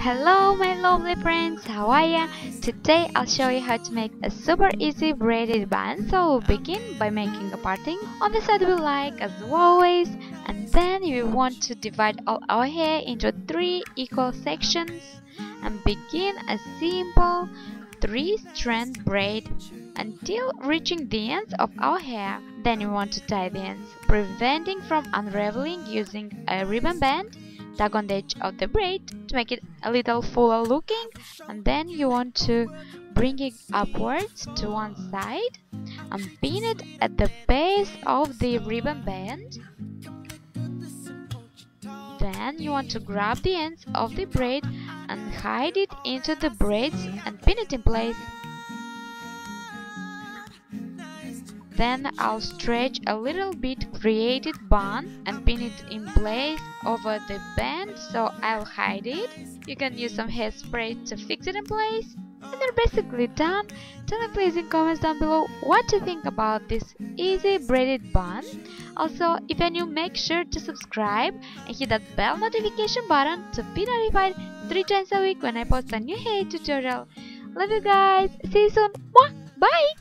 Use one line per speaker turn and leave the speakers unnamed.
Hello my lovely friends, how are ya? Today I'll show you how to make a super easy braided bun. So we'll begin by making a parting on the side we like as always, and then we want to divide all our hair into 3 equal sections and begin a simple 3-strand braid until reaching the ends of our hair. Then we want to tie the ends, preventing from unraveling using a ribbon band. Tug on the edge of the braid to make it a little fuller looking, and then you want to bring it upwards to one side and pin it at the base of the ribbon band. Then you want to grab the ends of the braid and hide it into the braids and pin it in place. Then I'll stretch a little bit braided bun and pin it in place over the band, so I'll hide it. You can use some hairspray to fix it in place. And you're basically done. Tell me please in comments down below what you think about this easy braided bun. Also, if you're new, make sure to subscribe and hit that bell notification button to be notified 3 times a week when I post a new hair tutorial. Love you guys. See you soon. Bye.